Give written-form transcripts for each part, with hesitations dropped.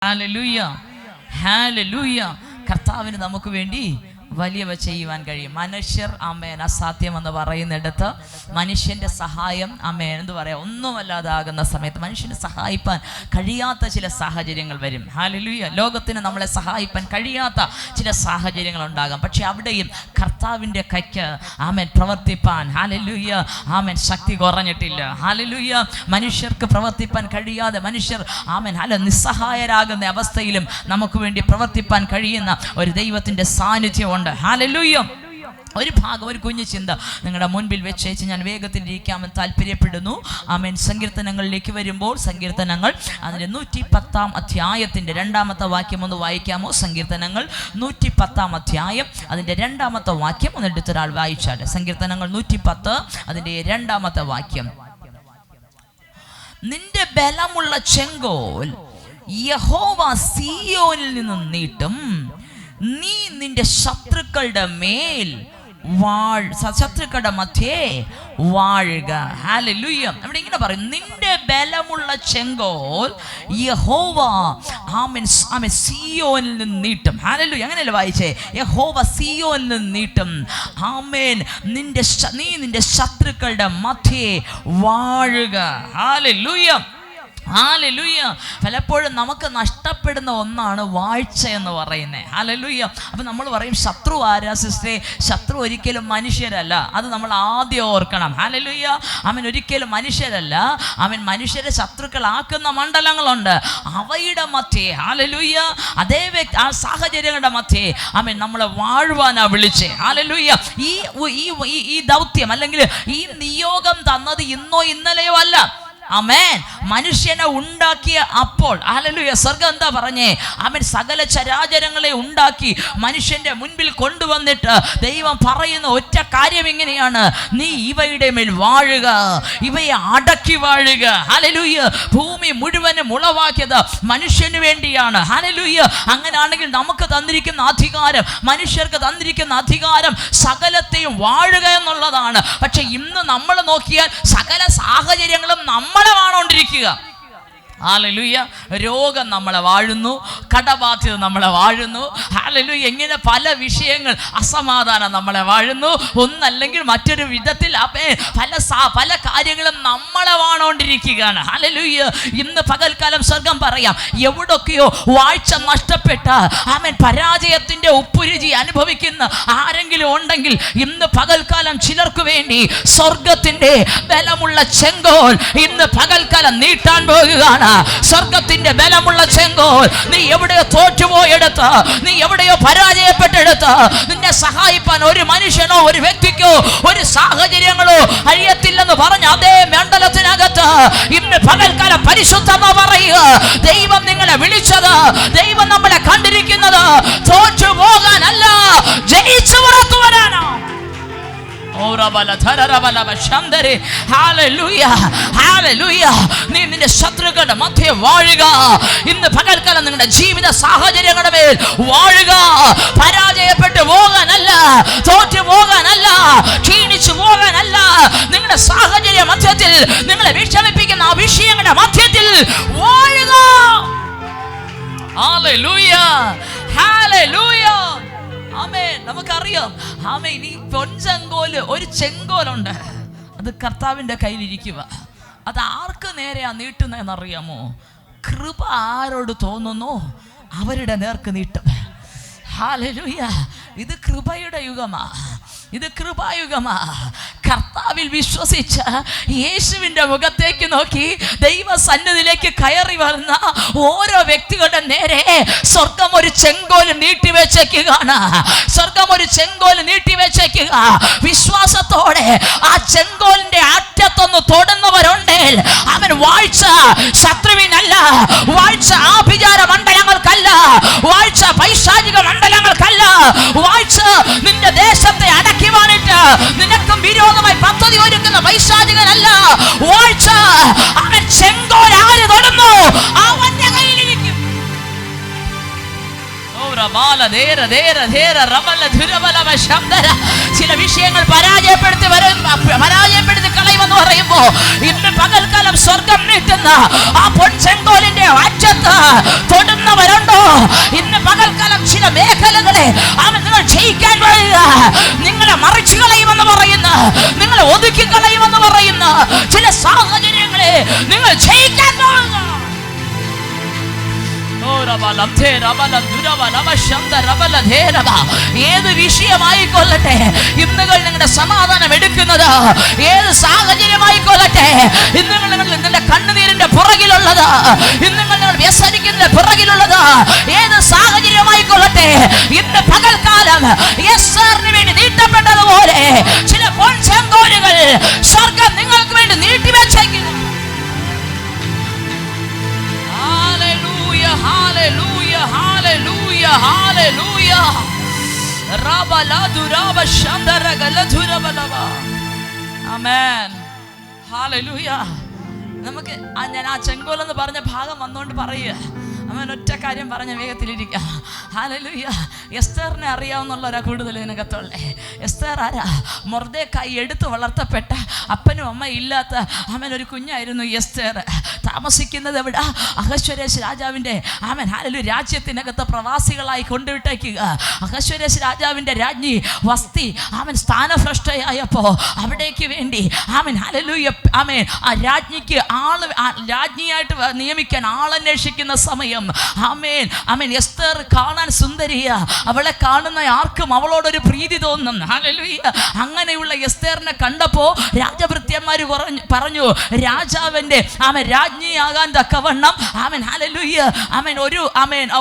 Hallelujah, hallelujah. കർത്താവിന് നമുക്ക് വേണ്ടി വലിയവ ചെയ്യുവാൻ കഴിയും. മനുഷ്യർ ആമേൻ അസാധ്യമെന്ന് പറയുന്നിടത്ത് മനുഷ്യൻ്റെ സഹായം ആമേൻ എന്ത് പറയാ ഒന്നുമല്ലാതാകുന്ന സമയത്ത് മനുഷ്യനെ സഹായിപ്പാൻ കഴിയാത്ത ചില സാഹചര്യങ്ങൾ വരും. ഹല്ലേലൂയ. ലോകത്തിന് നമ്മളെ സഹായിപ്പാൻ കഴിയാത്ത ചില സാഹചര്യങ്ങൾ ഉണ്ടാകാം. പക്ഷെ അവിടെയും കർത്താവിൻ്റെ കൈക്ക് ആമേൻ പ്രവർത്തിപ്പാൻ ഹല്ലേലൂയ ആമേൻ ശക്തി കുറഞ്ഞിട്ടില്ല. ഹല്ലേലൂയ. മനുഷ്യർക്ക് പ്രവർത്തിപ്പാൻ കഴിയാതെ മനുഷ്യർ ആമേൻ നിസ്സഹായരാകുന്ന അവസ്ഥയിലും നമുക്ക് വേണ്ടി പ്രവർത്തിപ്പാൻ കഴിയുന്ന ഒരു ദൈവത്തിൻ്റെ സാന്നിധ്യം. ഹല്ലേലൂയ. ഒരു ഭാഗം, ഒരു കുഞ്ഞു ചിന്ത നിങ്ങളുടെ മുൻപിൽ വെച്ചേച്ച് ഞാൻ വേഗത്തിൽ ഇരിക്കാമെന്ന് താല്പര്യപ്പെടുന്നു. ആമേൻ. സങ്കീർത്തനങ്ങളിലേക്ക് വരുമ്പോൾ സങ്കീർത്തനങ്ങൾ അതിൻ്റെ 110 അധ്യായത്തിൻ്റെ 2-ാമത്തെ വാക്യം ഒന്ന് വായിക്കാമോ? സങ്കീർത്തനങ്ങൾ 110 അധ്യായം അതിൻ്റെ 2-ാമത്തെ വാക്യം ഒന്ന് എടുത്തൊരാൾ വായിച്ചാട്ടെ. സങ്കീർത്തനങ്ങൾ 110 അതിൻ്റെ 2-ാമത്തെ വാക്യം. നിന്റെ ബലമുള്ള ചെങ്കോൽ യഹോവ സീയോനിൽ നിന്നും നീട്ടും, നീ നിന്റെ ശത്രുക്കളുടെ മേൽ ശത്രുക്കളുടെ മധ്യേ വാഴുക. ഹല്ലേലൂയ. അവിടെ ഇങ്ങനെ പറയും, നിന്റെ ബലമുള്ള ചെങ്കോൽ യഹോവ ആമേൻ സീയോനിൽ നിന്ന് നീട്ടും. ഹല്ലേലൂയ. അങ്ങനെയല്ലേ വായിച്ചേ? യഹോവ സീയോനിൽ നിന്ന് നീട്ടും. ആമേൻ. നീ നിന്റെ ശത്രുക്കളുടെ മധ്യേ വാഴുക. ഹല്ലേലൂയ, ഹല്ലേലൂയ. പലപ്പോഴും നമുക്ക് നഷ്ടപ്പെടുന്ന ഒന്നാണ് വാഴ്ച എന്ന് പറയുന്നത്. ഹല്ലേലൂയ. അപ്പം നമ്മൾ പറയും ശത്രു ആരാ സിസ്റ്ററെ? ശത്രു ഒരിക്കലും മനുഷ്യരല്ല. അത് നമ്മൾ ആദ്യം ഓർക്കണം. ഹല്ലേലൂയ. അവൻ ഒരിക്കലും മനുഷ്യരല്ല. അവൻ മനുഷ്യരെ ശത്രുക്കളാക്കുന്ന മണ്ഡലങ്ങളുണ്ട്. അവയുടെ മധ്യേ ഹല്ലേലൂയ അതേ ആ സാഹചര്യങ്ങളുടെ മധ്യേ അവൻ നമ്മളെ വാഴുവാനാ വിളിച്ചേ. ഹല്ലേലൂയ. ഈ ദൗത്യം അല്ലെങ്കിൽ ഈ നിയോഗം തന്നത് ഇന്നോ ഇന്നലെയോ അല്ല. ആമേൻ. മനുഷ്യനെ ഉണ്ടാക്കിയ അപ്പോൾ ഹല്ലേലൂയ സ്വർഗ്ഗം എന്താ പറഞ്ഞേ? ആമേൻ. സകല ചരാചരങ്ങളെ ഉണ്ടാക്കി മനുഷ്യന്റെ മുൻപിൽ കൊണ്ടുവന്നിട്ട് ദൈവം പറയുന്ന ഒറ്റ കാര്യം ഇങ്ങനെയാണ്, നീ ഇവയുടെ മേൽ വാഴുക, ഇവയെ അടക്കി വാഴുക. ഹല്ലേലൂയ. ഭൂമി മുഴുവനും ഉളവാക്കിയത് മനുഷ്യന് വേണ്ടിയാണ്. ഹല്ലേലൂയ. അങ്ങനെയാണെങ്കിൽ നമുക്ക് തന്നിരിക്കുന്ന അധികാരം, മനുഷ്യർക്ക് തന്നിരിക്കുന്ന അധികാരം സകലത്തെയും വാഴുക എന്നുള്ളതാണ്. പക്ഷെ ഇന്ന് നമ്മൾ നോക്കിയാൽ സകല സാഹചര്യങ്ങളും നമ്മളെ വാണോണ്ടിരിക്കുക. ഹല്ലേലൂയ. രോഗം നമ്മളെ വാഴുന്നു, കടബാധ്യത നമ്മളെ വാഴുന്നു. ഹല്ലേലൂയ. ഇങ്ങനെ പല വിഷയങ്ങൾ, അസമാധാനം നമ്മളെ വാഴുന്നു. ഒന്നല്ലെങ്കിൽ മറ്റൊരു വിധത്തിൽ പല കാര്യങ്ങളും നമ്മളെ വാണോണ്ടിരിക്കുകയാണ്. ഹല്ലേലൂയ. ഇന്ന് പകൽക്കാലം സ്വർഗം പറയാം, എവിടൊക്കെയോ വാഴ്ച നഷ്ടപ്പെട്ട ആമേൻ പരാജയത്തിന്റെ ഉപ്പുരുചി അനുഭവിക്കുന്ന ആരെങ്കിലും ഉണ്ടെങ്കിൽ ഇന്ന് പകൽക്കാലം ചിലർക്ക് വേണ്ടി സ്വർഗത്തിന്റെ ബലമുള്ള ചെങ്കോൽ ഇന്ന് പകൽക്കാലം നീട്ടാൻ പോകുകയാണ്. സ്വർഗത്തിന്റെ ബലമുള്ള ചെങ്കോൽ. നീ എവിടെയോ തോറ്റുപോയെടുത്ത്, നീ എവിടെയോ പരാജയപ്പെട്ടെടുത്ത് നിന്നെ സഹായിപ്പാൻ ഒരു മനുഷ്യനോ ഒരു വ്യക്തിക്കോ ഒരു സാഹചര്യങ്ങളോ കഴിയത്തില്ലെന്ന് പറഞ്ഞ അതേ മണ്ഡലത്തിനകത്ത് ഇന്ന് പകൽക്കാലം പരിശുദ്ധത പറയുക. ദൈവം നിങ്ങളെ വിളിച്ചത്, ദൈവം നമ്മളെ കണ്ടിരിക്കുന്നത് തോറ്റു പോകാനല്ല, ജയിച്ചു പുറത്തുവരാനോ. നീ നിന്റെ ശത്രുക്കളുടെ മധ്യേ വാഴുക. ഇന്ന് പകൽക്കാലം നിങ്ങളുടെ ജീവിത സാഹചര്യങ്ങളുടെ മേൽ വാഴുക. പരാജയപ്പെട്ടു പോകാനല്ല, തോറ്റു പോകാനല്ല, ക്ഷീണിച്ചു പോകാനല്ല. നിങ്ങളുടെ സാഹചര്യ മധ്യത്തിൽ, നിങ്ങളെ വിഷമിപ്പിക്കുന്ന ആ വിഷയങ്ങളുടെ മധ്യത്തിൽ വാഴുക. ഹല്ലേലൂയ, ഹല്ലേലൂയ. ആമേൻ. നമുക്കറിയാം ആമേൻ ഈ പൊൻചെങ്കോല്, ഒരു ചെങ്കോലുണ്ട്, അത് കർത്താവിൻ്റെ കയ്യിലിരിക്കുക. അത് ആർക്ക് നേരെയാ നീട്ടുന്നതെന്നറിയാമോ? കൃപ ആരോട് തോന്നുന്നു അവരുടെ നേർക്ക് നീട്ടും. ഹല്ലേലൂയ. ഇത് കൃപയുടെ യുഗമാ, ഇത് കൃപായുഗമാ. കർത്താവിൽ വിശ്വസിച്ച യേശുവിൻ്റെ മുഖത്തേക്ക് നോക്കി ദൈവസന്നിധിയിലേക്ക് കയറി വരുന്ന ഓരോ വ്യക്തികളുടെ നേരെ സ്വർഗം ഒരു ചെങ്കോല് നീട്ടിവെച്ചേക്കുകയാണ്. സ്വർഗം ഒരു കോല് നീട്ടിവെച്ചേക്കുക. വിശ്വാസത്തോടെ ആ ചെങ്കോലിന്റെ അറ്റത്തൊന്ന് തൊടുന്നവരുണ്ടെങ്കിൽ അവൻ വാഴ്ച ശത്രുവിനല്ല, വാഴ്ച ആഭിചാര മണ്ഡലങ്ങൾക്കല്ല, വാഴ്ച പൈശാചിക മണ്ഡലങ്ങൾക്കല്ല, വാഴ്ച നിന്റെ ദേശത്തെ അടക്കിവാനിട്ട് നിനക്കും വിരോധമായി പദ്ധതി ഒരുക്കുന്ന പൈശാചികനല്ല. വാഴ്ച അവൻ ചെങ്കോൽ ആര് തൊടുന്നു അവന്റെ കയ്യിലിരിക്കും. ചില വിഷയങ്ങൾ പരാജയപ്പെടുത്തി കളയുവാൻ കഴിയുമെന്ന് പറയുമ്പോ ഇന്ന് പകൽക്കാലം സ്വർഗം നീട്ടുന്ന ആ പൊൻചെങ്കോലിന്റെ അറ്റത്ത് തൊടുന്നവരുണ്ടോ? ഇന്ന് പകൽക്കാലം ചില മേഖലകളെ നിങ്ങൾ ജയിക്കാൻ കഴിയുക, നിങ്ങളെ മറിച്ചു കളയുമെന്ന് പറയുന്ന, നിങ്ങളെ ഒതുക്കി കളയുമെന്ന് പറയുന്ന ചില സാഹചര്യങ്ങളെ നിങ്ങൾ ജയിക്കാൻ പോകുക. ഏത് വിഷയമായിക്കൊള്ളട്ടെ, ഇന്നുകൾ നിങ്ങളുടെ സമാധാനം എടുക്കുന്നത്, ഏത് സാഹചര്യമായിക്കൊള്ളട്ടെ, ഇന്നുകൾ നിങ്ങളുടെ കണ്ണുനീരിന്റെ പുറകിലുള്ളത്, ഇന്നുകൾ നിങ്ങൾ വ്യസനിക്കുന്നതിന്റെ പുറകിലുള്ളത്, ഏത് സാഹചര്യമായിക്കൊള്ളട്ടെ, ഇന്ന് പകൽക്കാലം എസ്തറിന് വേണ്ടി നീട്ടപ്പെട്ടതുപോലെ ചില പൊൻചെങ്കോലുകൾ സ്വർഗ്ഗം നിങ്ങൾക്ക് വേണ്ടി നീട്ടിവെച്ചേക്കുന്നു. Hallelujah, hallelujah, hallelujah. Rabaladu rabashandara galadhura balava. Amen. Hallelujah. നമുക്ക് ഞാൻ ആ ചെങ്കോലെന്ന് പറഞ്ഞ ഭാഗം വന്നുകൊണ്ട് പറയുക, അവൻ ഒറ്റ കാര്യം പറഞ്ഞ വേഗത്തിലിരിക്കുക. ഹല്ലേലൂയ. എസ്തറിനെ അറിയാവുന്നുള്ളവരാ കൂടുതൽ ഇതിനകത്തുള്ളേ. എസ്തർ ആരാ? മൊർദെഖായി എടുത്ത് വളർത്തപ്പെട്ട, അപ്പനും അമ്മ ഇല്ലാത്ത ഒരു കുഞ്ഞായിരുന്നു എസ്തർ. താമസിക്കുന്നത് എവിടെ? അഹശ്വേരോശ് രാജാവിൻ്റെ ഹല്ലേലൂയ രാജ്യത്തിനകത്ത് പ്രവാസികളായി കൊണ്ടുവിട്ടേക്കുക. അഹശ്വേരോശ് രാജാവിൻ്റെ രാജ്ഞി വസ്തി സ്ഥാനഭ്രഷ്ടയായപ്പോൾ അവിടേക്ക് വേണ്ടി ഹല്ലേലൂയ ആ രാജ്ഞിക്ക് രാജ്ഞിയായിട്ട് നിയമിക്കാൻ ആളന്വേഷിക്കുന്ന സമയം എസ്തർ കാണാൻ സുന്ദരിയ, അവളെ കാണുന്ന ആർക്കും അവളോടൊരു പ്രീതി തോന്നും. ഹല്ലേലൂയ. അങ്ങനെയുള്ള എസ്തറിനെ കണ്ടപ്പോ രാജഭൃത്യന്മാർ പറഞ്ഞു, രാജാവിന്റെ രാജ്ഞിയാകാൻ തക്കവണ്ണം ഹല്ലേലൂയ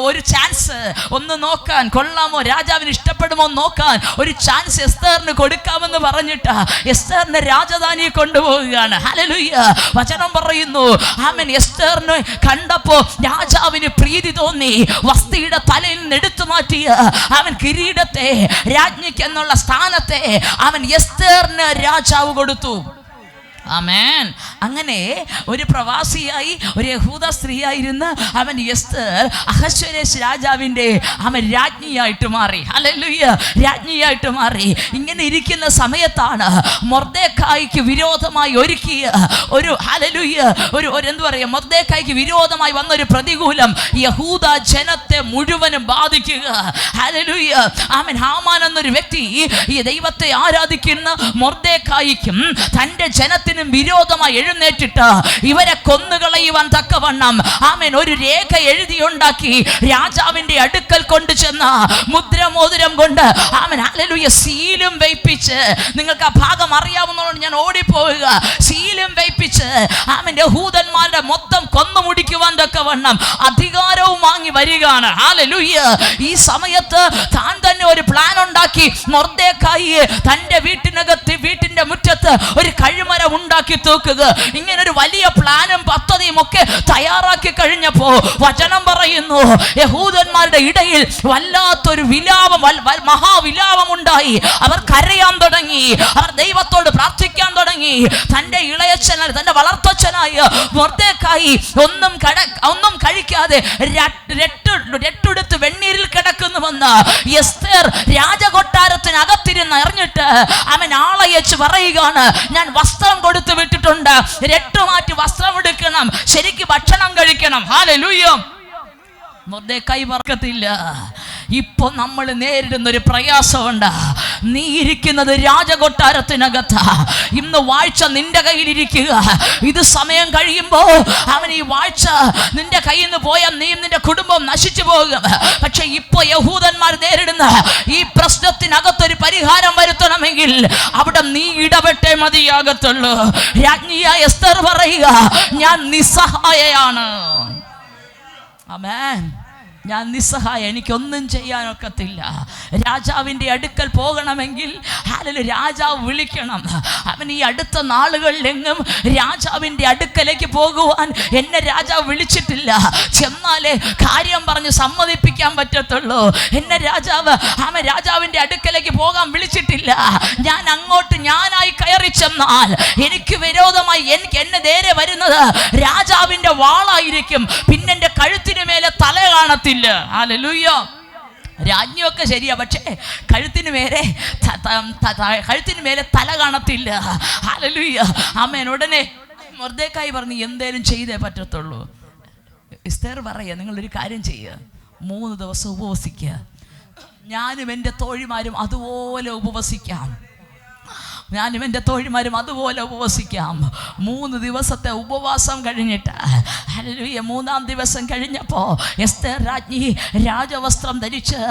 ഒരു ചാൻസ് ഒന്ന് നോക്കാൻ കൊള്ളാമോ, രാജാവിന് ഇഷ്ടപ്പെടുമോ നോക്കാൻ ഒരു ചാൻസ് എസ്തറിന് കൊടുക്കാമെന്ന് പറഞ്ഞിട്ട് എസ്തറിനെ രാജധാനിയെ കൊണ്ടുപോവുകയാണ്. ഹല്ലേലൂയ. വചനം പറയുന്നു, എസ്തറിനെ കണ്ടപ്പോ രാജാവിന് പ്രീതി തോന്നി. വസ്തിയുടെ തലയിൽ നിന്ന് എടുത്തു മാറ്റിയ കിരീടത്തെ, രാജ്ഞിക്ക് എന്നുള്ള സ്ഥാനത്തെ എസ്തറിന് രാജാവ് കൊടുത്തു. ആമേൻ. അങ്ങനെ ഒരു പ്രവാസിയായി, ഒരു യഹൂദ സ്ത്രീയായിരുന്ന എസ്തർ അഹശ്വേരോശ് രാജാവിൻ്റെ രാജ്ഞിയായിട്ട് മാറി. ഹല്ലേലൂയ. രാജ്ഞിയായിട്ട് മാറി. ഇങ്ങനെ ഇരിക്കുന്ന സമയത്താണ് മൊർദെഖായിക്ക് വിരോധമായി ഒരുക്കിയ ഒരു എന്ത് പറയുക, മൊർദെഖായിക്ക് വിരോധമായി വന്നൊരു പ്രതികൂലം യഹൂദ ജനത്തെ മുഴുവനും ബാധിക്കുക. ഹല്ലേലൂയ. ഹാമാൻ എന്നൊരു വ്യക്തി ഈ ദൈവത്തെ ആരാധിക്കുന്ന മൊർദെഖായിക്കും തൻ്റെ ജനത്തിന് വിരോധമായി എഴുന്നേറ്റിട്ട് ഇവരെ കൊന്നുകളയുവാൻ തക്കവണ്ണം ഒരു രേഖ എഴുതിയുണ്ടാക്കി രാജാവിന്റെ അടുക്കൽ കൊണ്ടു ചെന്ന മുദ്രമോതിരം കൊണ്ട് ഹല്ലേലൂയ സീലും വയ്പ്പിച്ച്, നിങ്ങൾക്ക് ആ ഭാഗം അറിയാവുന്നതുകൊണ്ട് ഞാൻ ഓടിപ്പോവുക, സീലും വയ്പ്പിച്ച് യഹൂദന്മാരുടെ മൊത്തം കൊന്നു മുടിക്കുവാൻ തക്കവണ്ണം അധികാരവും വാങ്ങി വരികയാണ്. ഹല്ലേലൂയ. ഈ സമയത്ത് താൻ തന്നെ ഒരു പ്ലാൻ ഉണ്ടാക്കി മൊർദെഖായിയെ തന്റെ വീട്ടിന്റെ മുറ്റത്ത് ഒരു കഴുമരം ഉണ്ടാക്കി തൂക്കുക. ഇങ്ങനെ ഒരു വലിയ പ്ലാനും പദ്ധതിയും ഒക്കെ തയ്യാറാക്കി കഴിഞ്ഞപ്പോ വചനം പറയുന്നു, യഹൂദന്മാരുടെ ഇടയിൽ വല്ലാത്തൊരു വിലാപം, മഹാവിലാപം ഉണ്ടായി. അവർ കരയാൻ തുടങ്ങി, അവർ ദൈവത്തോട് പ്രാർത്ഥിക്കാൻ തുടങ്ങി. തന്റെ ഇളയച്ഛനായ, തന്റെ വളർത്തച്ഛനായ മൊർദെഖായി ഒന്നും കഴിക്കാതെ രട്ടെടുത്ത് വെണ്ണീരിൽ കിടക്കുന്നുവെന്ന് എസ്തർ രാജകൊട്ടാരത്തിനകത്തിരുന്ന് അറിഞ്ഞിട്ട് ആളയച്ച് പറയുകയാണ്, ഞാൻ വസ്ത്രം കൊടുത്തു വിട്ടിട്ടുണ്ട്, രട്ടുമാറ്റി വസ്ത്രം എടുക്കണം, ശരിക്ക് ഭക്ഷണം കഴിക്കണം. ഹല്ലേലൂയ. മൊർദെഖായി പറക്കത്തില്ല. ഇപ്പൊ നമ്മൾ നേരിടുന്ന ഒരു പ്രയാസമുണ്ട്. നീ ഇരിക്കുന്നത് രാജകൊട്ടാരത്തിനകത്ത്. ഇന്ന് വാഴ്ച നിന്റെ കയ്യിലിരിക്കുക. ഇത് സമയം കഴിയുമ്പോ ഈ വാഴ്ച നിന്റെ കയ്യിൽ നിന്ന് പോയാൽ നീയും നിന്റെ കുടുംബം നശിച്ചു പോകും. പക്ഷെ ഇപ്പൊ യഹൂദന്മാർ നേരിടുന്ന ഈ പ്രശ്നത്തിനകത്തൊരു പരിഹാരം വരുത്തണമെങ്കിൽ അവിടെ നീ ഇടപെട്ടേ മതിയാകത്തുള്ളൂ. രാജ്ഞിയായ എസ്തർ പറയുക, ഞാൻ നിസ്സഹായയാണ്. ആമേൻ. ഞാൻ നിസ്സഹായ, എനിക്കൊന്നും ചെയ്യാനൊക്കത്തില്ല. രാജാവിൻ്റെ അടുക്കൽ പോകണമെങ്കിൽ രാജാവ് വിളിക്കണം. ഈ അടുത്ത നാളുകളിലെങ്ങും രാജാവിൻ്റെ അടുക്കലേക്ക് പോകുവാൻ എന്നെ രാജാവ് വിളിച്ചിട്ടില്ല. ചെന്നാലേ കാര്യം പറഞ്ഞ് സമ്മതിപ്പിക്കാൻ പറ്റത്തുള്ളൂ. എന്നെ രാജാവിൻ്റെ അടുക്കലേക്ക് പോകാൻ വിളിച്ചിട്ടില്ല. ഞാൻ അങ്ങോട്ട് ഞാനായി കയറി ചെന്നാൽ എനിക്ക് വിരോധമായി എന്നെ നേരെ വരുന്നത് രാജാവിൻ്റെ വാളായിരിക്കും. പിന്നെ എൻ്റെ കഴുത്തിന് മേലെ തല കാണത്തില്ല. ഹല്ലേലൂയ. രാജ്ഞിയൊക്കെ ശരിയാ, പക്ഷേ കഴുത്തിന് മേലെ തല കാണത്തില്ല. ഹല്ലേലൂയ, ആമേൻ. ഉടനെ മൊർദെഖായി പറഞ്ഞു എന്തേലും ചെയ്തേ പറ്റത്തുള്ളൂ. എസ്തേർ പറയുക, നിങ്ങളൊരു കാര്യം ചെയ്യുക, 3 ദിവസം ഉപവസിക്കുക. ഞാനും എൻ്റെ തോഴിമാരും അതുപോലെ ഉപവസിക്കാം. 3 ദിവസത്തെ ഉപവാസം കഴിഞ്ഞിട്ട് ഹല്ലേലൂയ 3-ാം ദിവസം കഴിഞ്ഞപ്പോൾ എസ്തേർ രാജ്ഞി രാജവസ്ത്രം ധരിച്ച്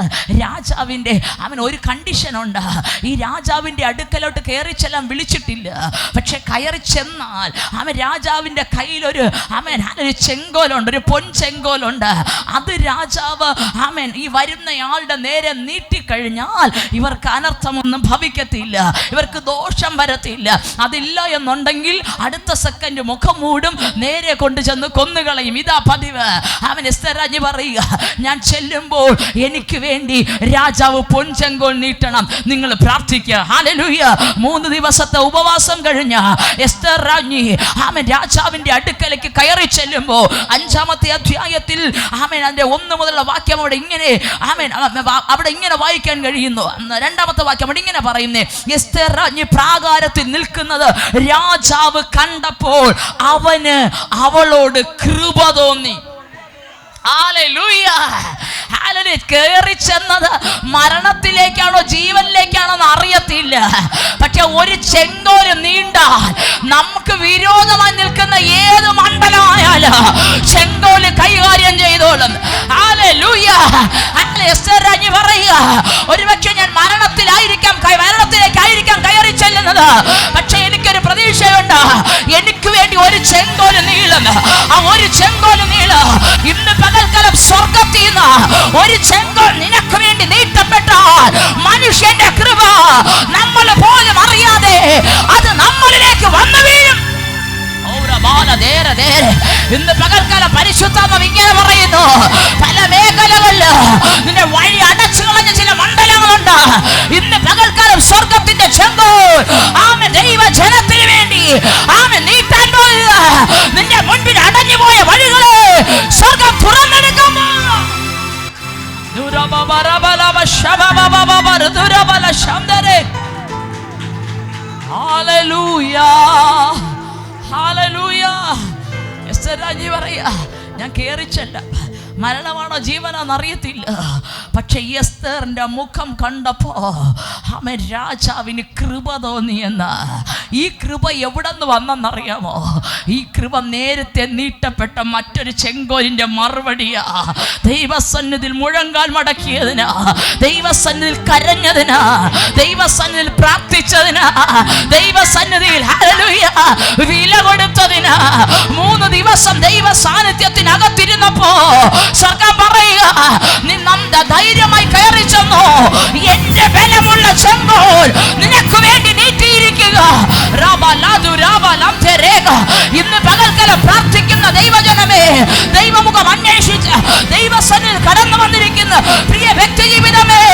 രാജാവിൻ്റെ ഒരു കണ്ടീഷനുണ്ട്. ഈ രാജാവിൻ്റെ അടുക്കലോട്ട് കയറി ചെല്ലാൻ വിളിച്ചിട്ടില്ല. പക്ഷെ കയറി ചെന്നാൽ രാജാവിൻ്റെ കയ്യിലൊരു ചെങ്കോലുണ്ട്, ഒരു പൊൻചെങ്കോലുണ്ട്. അത് രാജാവ് ഈ വരുന്നയാളുടെ നേരെ നീട്ടിക്കഴിഞ്ഞാൽ ഇവർക്ക് അനർത്ഥമൊന്നും ഭവിക്കത്തില്ല, ഇവർക്ക് ദോഷം വരത്തില്ല. അതില്ല എന്നുണ്ടെങ്കിൽ അടുത്ത സെക്കൻഡ് മുഖം മൂടും, നേരെ കൊണ്ട് ചെന്ന് കൊന്നുകളയും. ഇതാ പതിവ്. എസ്തേർ രാജ്ഞി പറയുക, ഞാൻ ചെല്ലുമ്പോൾ എനിക്ക് വേണ്ടി രാജാവ് പൊൻചെങ്കോൽ നീട്ടണം, നിങ്ങൾ പ്രാർത്ഥിക്കുക. ഹല്ലേലൂയ. 3 ദിവസത്തെ ഉപവാസം കഴിഞ്ഞ എസ്തേർ രാജ്ഞി രാജാവിന്റെ അടുക്കലേക്ക് കയറി ചെല്ലുമ്പോൾ 5-ാമത്തെ അധ്യായത്തിൽ അതിന്റെ 1 മുതലുള്ള വാക്യം അവിടെ ഇങ്ങനെ വായിക്കാൻ കഴിയുന്നു. 2-ാമത്തെ വാക്യം അവിടെ ഇങ്ങനെ പറയുന്നേ, എസ്തേർ രാജ്ഞി പ്രാകാരത്തിൽ നിൽക്കുന്നത് രാജാവ് കണ്ടപ്പോൾ അവന് അവളോട് കൃപ തോന്നി. കയറി ചെന്നത് മരണത്തിലേക്കാണോ ജീവനിലേക്കാണോ എന്ന് അറിയത്തില്ല. പക്ഷെ ഒരു ചെങ്കോല് നീണ്ടാൽ നമുക്ക് വിരോധമായി നിൽക്കുന്ന ഏത് മണ്ഡലമായാലും ചെങ്കോല് കൈകാര്യം ചെയ്തോളും. എസ്തേർ രാജ്ഞി പറയുക, ഒരുപക്ഷെ ഞാൻ മരണത്തിലേക്കായിരിക്കാം കയറി ചെല്ലുന്നത്, പക്ഷെ എനിക്കൊരു പ്രതീക്ഷയുണ്ട്, എനിക്ക് വേണ്ടി ഒരു ചെങ്കോല് നീളും. ആ ഒരു ചെങ്കോല് നീളും. ഇന്ന് പകൽക്കാലം സ്വർഗ്ഗത്തിൽ നിന്ന് ഒരു ചെങ്കോൽ നിനക്ക് വേണ്ടി നീട്ടപ്പെട്ടാൽ മനുഷ്യന്റെ കൃപ നമ്മൾ പോലും അറിയാതെ അത് നമ്മളിലേക്ക് വന്നു വീഴും. ഇന്ന് പകൽക്കാലം പരിശുദ്ധാത്മാവ് ഇങ്ങനെ പറയുന്നു, പല മേഖലകളില് നിന്റെ വഴി അടച്ചു കളഞ്ഞ ചില മണ്ഡലങ്ങളുണ്ട്. ഇന്ന് പകൽക്കാലം സ്വർഗത്തിന്റെ ചെങ്കോൽ ദൈവ ജനത്തിന് വേണ്ടി നീട്ടാൻ പോവുക. നിന്റെ മുൻപിൽ അടഞ്ഞുപോയ വഴികളെ സ്വർഗം തുറന്നെടുക്കാൻ ഞാൻ കേറിച്ചല്ല, മരണമാണോ ജീവനാണെന്ന് അറിയത്തില്ല. പക്ഷെ എസ്തേറിന്റെ മുഖം കണ്ടപ്പോ രാജാവിന് കൃപ തോന്നിയെന്ന്. ഈ കൃപ എവിടെ നിന്ന് വന്നെന്നറിയാമോ? ഈ കൃപ നേരത്തെ നീട്ടപ്പെട്ട മറ്റൊരു ചെങ്കോലിന്റെ മറുപടിയാ. ദൈവസന്നിധിയിൽ മുഴങ്കാൽ മടക്കിയതിനാ, ദൈവസന്നിധിയിൽ കരഞ്ഞതിനാ, ദൈവസന്നിധിയിൽ പ്രാർത്ഥിച്ചതിനാ, ദൈവസന്നിധിയിൽ ഹല്ലേലൂയ വില കൊടുത്തതിനാ. 3 ദിവസം ദൈവ സാന്നിധ്യത്തിനകത്തിരുന്നപ്പോ സ്വർഗ്ഗം പറയുക, നീ ധൈര്യമായി കയറി ചെന്നു, എന്റെ ബലമുള്ള ചെങ്കോൽ നിനക്ക് വേണ്ടി നീട്ടിയിരിക്കുക. ഇന്ന് പകൽക്കാലം പ്രാർത്ഥിക്കുന്ന ദൈവജനമേ, ദൈവമുഖം അന്വേഷിച്ച് ദൈവസന്നിധിയിൽ കടന്നു വന്നിരിക്കുന്ന പ്രിയ വ്യക്തി ജീവിതമേ,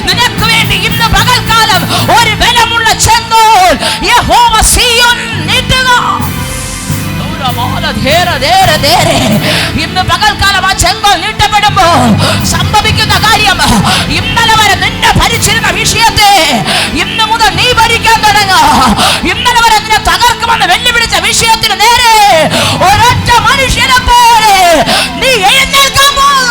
നിനക്ക് വേണ്ടി ഇന്ന് പകൽക്കാലം ഒരു ബലമുള്ള ചെങ്കോൽ യഹോവ സീയോൻ നീട്ടുക. ഇന്ന് പകൽക്കാലം ആ ചെങ്കോൽ നീട്ടപ്പെടുമ്പോ സംഭവിക്കുന്ന കാര്യം, ഇന്നലെ വരെ നിന്നെ ഭരിച്ചിരുന്ന വിഷയത്തെ ഇന്ന് മുതൽ നീ ഭരിക്കാൻ തുടങ്ങുക. ഇന്നലെ വരെ നിന്നെ തകർക്കുമെന്ന് വെല്ലുവിളിച്ച വിഷയത്തിന് നേരെ ഒരൊറ്റ മനുഷ്യനെ പോലെ നീ എഴുന്നേൽക്കാൻ പോകുക.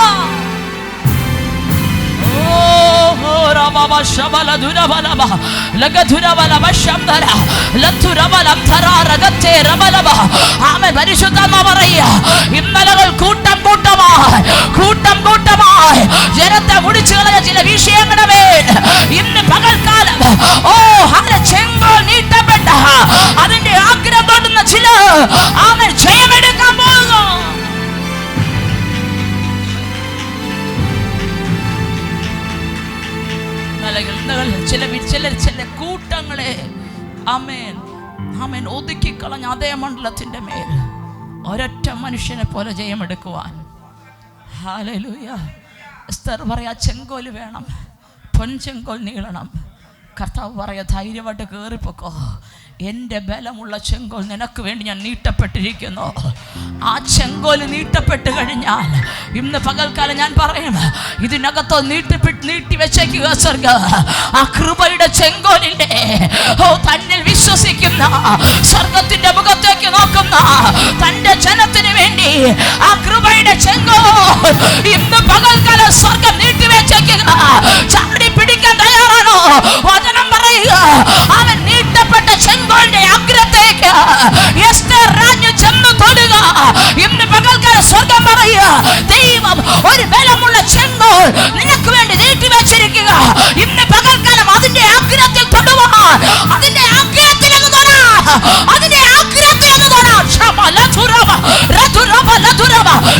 ഇന്നലകൾ കൂട്ടം കൂട്ടമായി ജനത്തെ മുടിച്ചു കളഞ്ഞ ചില വിഷയങ്ങളുടെ മേൽ ഇന്ന് പകൽക്കാലം ചെങ്കോൽ നീട്ടപ്പെട്ട അതിന്റെ ആഗ്രഹം തോന്നുന്ന ചില ജയമെടുക്കാൻ പോകുന്നു. ചില കൂട്ടങ്ങളെ ഒതുക്കിക്കളഞ്ഞ അതേ മണ്ഡലത്തിന്റെ മേൽ ഒരൊറ്റ മനുഷ്യനെ പോലെ ജയമെടുക്കുവാൻ. ഹല്ലേലൂയ. എസ്തർ പറയാ, ചെങ്കോല് വേണം, പൊൻചെങ്കോൽ നീളണം. കർത്താവ് പറയാ, ധൈര്യമായിട്ട് കയറിപ്പോക്കോ, എൻ്റെ ബലമുള്ള ചെങ്കോൽ നിനക്ക് വേണ്ടി ഞാൻ നീട്ടപ്പെട്ടിരിക്കുന്നു. ആ ചെങ്കോല് നീട്ടപ്പെട്ട് കഴിഞ്ഞാൽ ഇന്ന് പകൽക്കാലം ഞാൻ പറയും, ഇതിനകത്തോ നീട്ടിവെച്ചേക്കുക സ്വർഗ. ആ കൃപയുടെ ചെങ്കോലിന്റെ തന്നിൽ വിശ്വസിക്കുന്ന, സ്വർഗത്തിന്റെ മുഖത്തേക്ക് നോക്കുന്ന തന്റെ ജനത്തിന് വേണ്ടി ആ കൃപയുടെ ചെങ്കോൽ ഇന്ന് പകൽക്കാലം സ്വർഗം നീട്ടിവെച്ചേക്കുക. ചാടി പിടിക്കാൻ തയ്യാറാണോ? വചനം പറയുക, അവൻ നീട്ടപ്പെട്ട ചെങ്കോലിന്റെ അഗ്രത്തേക്ക് എസ്തർ രാജ്ഞി ചെന്ന് തൊടുക. ഇന്ന് പകൽക്കാലം സ്വർഗം പറയുക, ദൈവം ഒരു ബലമുള്ള ചെങ്കോൽ നിനക്ക് വേണ്ടി നീട്ടിവെച്ചിരിക്കുക. ഇന്ന് പകൽക്കാലം അതിന്റെ അഗ്രത്തിൽ തൊടുവാൻ, അതിന്റെ അഗ്രത്തിൽ എന്ന് തൊടാം, അതിന്റെ അഗ്രത്തിൽ എന്ന് തൊടാം.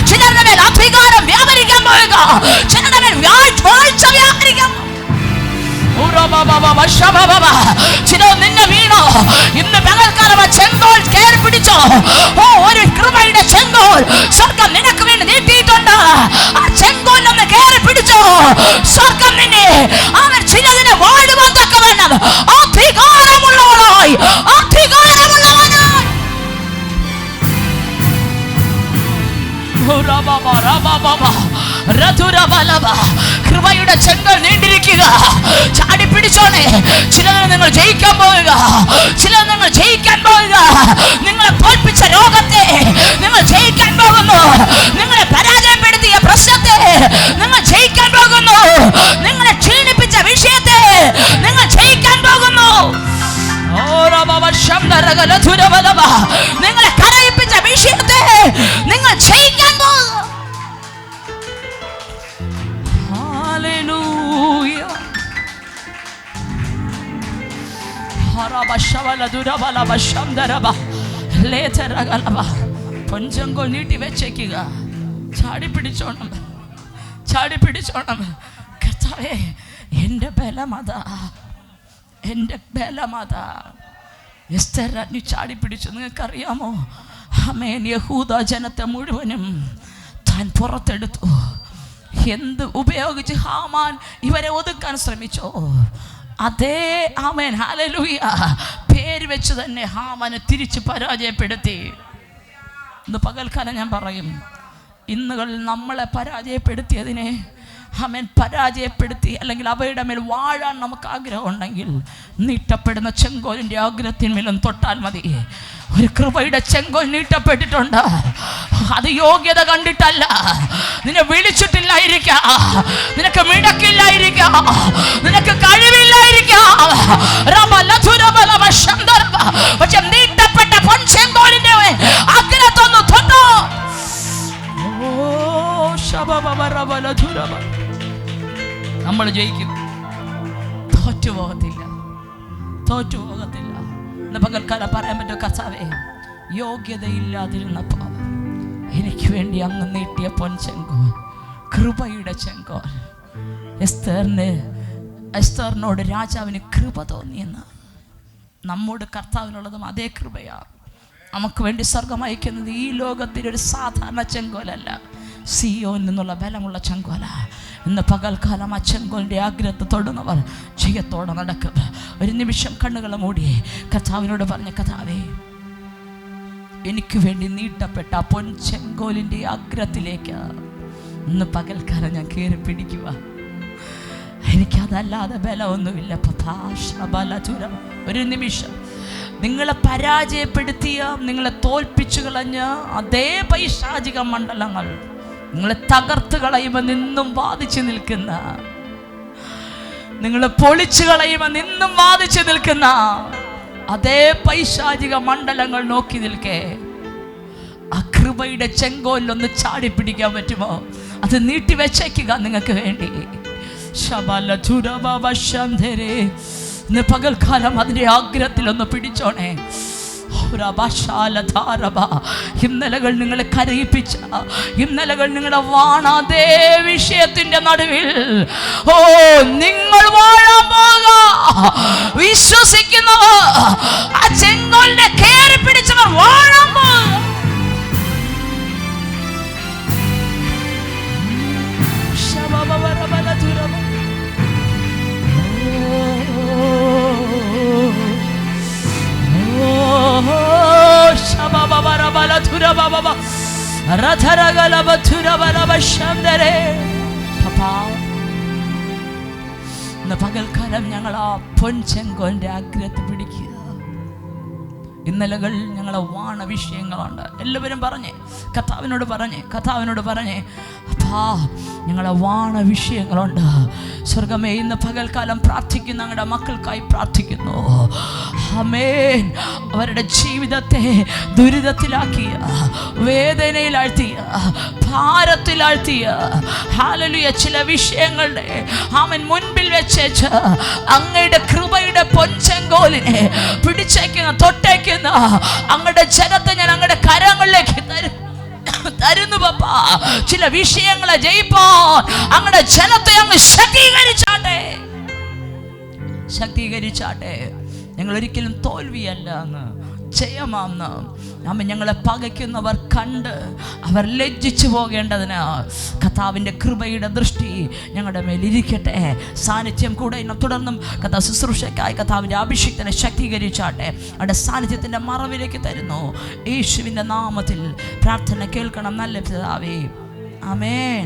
ചിലരുടെ മേൽ അധികാരം വ്യാപരിക്കാൻ പോവുക, ചിലരുടെ മേൽ വാഴ്ച വ്യാപരിക്കാൻ. ചിലർ നിന്നെ വീണോ, ഇന്ന് പകൽക്കാലം ആ ചെങ്കോൽ കയറി പിടിച്ചോ. ഒരു കൃപയുടെ ചെങ്കോൽ സ്വർഗം നിനക്ക് വേണ്ടി നീട്ടിയിട്ടുണ്ട്. ആ ചെങ്കോലൊന്ന് കയറി പിടിച്ചോ. സ്വർഗം നിന്നെ അവൻ ചിലതിനെ വാഴുവാൻ തക്കവണ്ണം അധികാരമുള്ളവനായി, അധികാരമുള്ളവനായി. കൃപയുടെ ചെങ്കോൽ നീണ്ടിരിക്കുക. ചാടി പിടിച്ചോണേ. ചിലർ നിങ്ങൾ ജയിക്കാൻ പോവുക, ചിലർ നിങ്ങൾ ജയിക്കാൻ പോവുക. നിങ്ങളെ തോൽപ്പിച്ച രോഗത്തെ നിങ്ങൾ ജയിക്കാൻ പോകുന്നു. നിങ്ങളെ പരാജയപ്പെടുത്തിയ പ്രശ്നത്തെ നിങ്ങൾ ജയിക്കാൻ പോകുന്നു. നിങ്ങളെ ക്ഷീണിപ്പിച്ച വിഷയത്തെ നിങ്ങൾ ജയിക്കാൻ പോകുന്നു. നിങ്ങളെ കരയിപ്പിച്ച വിഷയത്തെ നിങ്ങൾ ജയിക്കാൻ പോകുന്നു. പൊഞ്ചങ്കോൽ നീട്ടി വെച്ചേക്കുക. ചാടി പിടിച്ചോണം, ചാടി പിടിച്ചോണം. കർത്താവേ, എൻ്റെ ബലമതാ, എൻ്റെ ബലമതാ. എസ്തർ രാജ്ഞി ചാടി പിടിച്ചു. നിങ്ങൾക്കറിയാമോ, ആമേൻ, യഹൂദ ജനത്തെ മുഴുവനും താൻ പുറത്തെടുത്തു. എന്ത് ഉപയോഗിച്ച് ഹാമാൻ ഇവരെ ഒതുക്കാൻ ശ്രമിച്ചോ, അതേ ആമേൻ, ഹല്ലേലൂയ, പേര് വെച്ച് തന്നെ ഹാമാനെ തിരിച്ച് പരാജയപ്പെടുത്തി. ഇന്ന് പകൽക്കാലം ഞാൻ പറയും, ഇന്നുകളിൽ നമ്മളെ പരാജയപ്പെടുത്തിയതിനെ ആമേൻ പരാജയപ്പെടുത്തി, അല്ലെങ്കിൽ അവയുടെ മേൽ വാഴാൻ നമുക്ക് ആഗ്രഹമുണ്ടെങ്കിൽ നീട്ടപ്പെടുന്ന ചെങ്കോലിൻ്റെ ആഗ്രഹത്തിന്മേലും തൊട്ടാൽ മതി. ഒരു കൃപയുടെ ചെങ്കോൽ നീട്ടപ്പെട്ടിട്ടുണ്ട്. അത് യോഗ്യത കണ്ടിട്ടല്ല, നിന്നെ വിളിച്ചിട്ടില്ലായിരിക്കാം, നിനക്ക് മിടക്കില്ലായിരിക്കാം, നിനക്ക് കഴിവില്ലായിരിക്കാം. പക്ഷെ നീട്ടപ്പെട്ട പൊൻചെങ്കോലിന്റെ അഗ്രത്തൊന്ന് തൊട്ടോ. നമ്മൾ ജയിക്കും, തോറ്റുപോകത്തില്ല, തോറ്റുപോകത്തില്ല. ഇന്ന് പകൽക്കാലം പറയാൻ പറ്റും, കർത്താവേ, യോഗ്യതയില്ലാതിരുന്നപ്പോൾ എനിക്ക് വേണ്ടി അങ്ങ് നീട്ടിയ പൊൻചെങ്കോൽ, കൃപയുടെ ചെങ്കോൽ. എസ്തറിനോട് രാജാവിന് കൃപ തോന്നിയെന്ന് നമ്മോട് കർത്താവിനുള്ളതും അതേ കൃപയാണ്. നമുക്ക് വേണ്ടി സ്വർഗം അയക്കുന്നത് ഈ ലോകത്തിലൊരു സാധാരണ ചെങ്കോലല്ല, സിയോനിൽ നിന്നുള്ള ബലമുള്ള ചെങ്കോല. ഇന്ന് പകൽക്കാലം ആ ചെങ്കോലിൻ്റെ ആഗ്രഹത്തെ തൊടുന്നവർ ജയത്തോടെ നടക്കുക. ഒരു നിമിഷം കണ്ണുകളെ മൂടി കർത്താവിനോട് പറഞ്ഞ, കർത്താവേ, എനിക്ക് വേണ്ടി നീട്ടപ്പെട്ട ആ പൊൻചെങ്കോലിൻ്റെ ആഗ്രഹത്തിലേക്ക് ഇന്ന് പകൽക്കാലം ഞാൻ കയറി പിടിക്കുക. എനിക്കതല്ലാതെ ബലമൊന്നുമില്ല. ഒരു നിമിഷം നിങ്ങളെ പരാജയപ്പെടുത്തിയ, നിങ്ങളെ തോൽപ്പിച്ചു കളഞ്ഞ അതേ പൈശാചിക മണ്ഡലങ്ങൾ നിങ്ങളെ തകർത്ത് കളയുമെന്ന് ഇന്നും വാദിച്ചു നിൽക്കുന്ന, നിങ്ങളെ പൊളിച്ചു കളയുമെന്ന് ഇന്നും വാദിച്ചു നിൽക്കുന്ന അതേ പൈശാചിക മണ്ഡലങ്ങൾ നോക്കി നിൽക്കേ. ആ കൃപയുടെ ചെങ്കോലിലൊന്ന് ചാടി പിടിക്കാൻ പറ്റുമോ? അത് നീട്ടി വെച്ചേക്കുക നിങ്ങൾക്ക് വേണ്ടി. ഇന്ന് പകൽക്കാലം അതിൻ്റെ ആഗ്രഹത്തിലൊന്ന് പിടിച്ചോണേ. ഇന്നലകൾ നിങ്ങളെ കരയിപ്പിച്ച, ഇന്നലകൾ നിങ്ങളെ വാണാതേ വിഷയത്തിന്റെ നടുവിൽ നിങ്ങൾ വാഴാൻ പോക വിശ്വസിക്കുന്നവർ, ആ ചെങ്കോലിനെ കയറി പിടിച്ചവർ വാഴാൻ പോക. ഇന്ന് പകൽക്കാലം ഞങ്ങൾ ആ പൊൻചെങ്കോലിൻ്റെ അഗ്രത്ത് പിടിക്കുക. ഇന്നലകൾ ഞങ്ങളെ വാണ വിഷയങ്ങളുണ്ട്. എല്ലാവരും കർത്താവിനോട് പറഞ്ഞേ അപ്പാ ഞങ്ങളെ വാണ വിഷയങ്ങളുണ്ട്. സ്വർഗമേ, ഇന്ന് പകൽക്കാലം പ്രാർത്ഥിക്കുന്ന ഞങ്ങളുടെ മക്കൾക്കായി പ്രാർത്ഥിക്കുന്നു. ആമേൻ. അവരുടെ ജീവിതത്തെ ദുരിതത്തിലാക്കിയ, വേദനയിലാഴ്ത്തിയ, ഭാരത്തിലാഴ്ത്തിയ ഹല്ലേലൂയ ചില വിഷയങ്ങളുടെ ആമേൻ മുൻപിൽ വെച്ചേച്ച് അങ്ങയുടെ കൃപയുടെ പൊൻചെങ്കോലിനെ പിടിച്ചേക്കുന്ന, തൊട്ടേക്കുന്ന അങ്ങയുടെ ജനത്തെ ഞാൻ അങ്ങയുടെ കരങ്ങളിലേക്ക് തരുന്നു പപ്പാ. ചില വിഷയങ്ങളെ ജയിപ്പാൻ അങ്ങയുടെ ജനത്തെ അങ്ങ് ശക്തീകരിച്ചാട്ടെ. ഞങ്ങൾ ഒരിക്കലും തോൽവിയല്ല, അങ്ങ് ജയമാന്ന്. അമ്മ ഞങ്ങളെ പകയ്ക്കുന്നവർ കണ്ട് അവർ ലജ്ജിച്ചു പോകേണ്ടതിന് കർത്താവിൻ്റെ കൃപയുടെ ദൃഷ്ടി ഞങ്ങളുടെ മേലിരിക്കട്ടെ. സാന്നിധ്യം കൂടെ തുടർന്നും കർത്താവ് ശുശ്രൂഷയ്ക്കായി കർത്താവിൻ്റെ അഭിഷിക്തനെ ശക്തീകരിച്ചാട്ടെ. അവിടെ സാന്നിധ്യത്തിൻ്റെ മറവിലേക്ക് തരുന്നു. യേശുവിൻ്റെ നാമത്തിൽ പ്രാർത്ഥന കേൾക്കണം നല്ല പിതാവേ. ആമേൻ.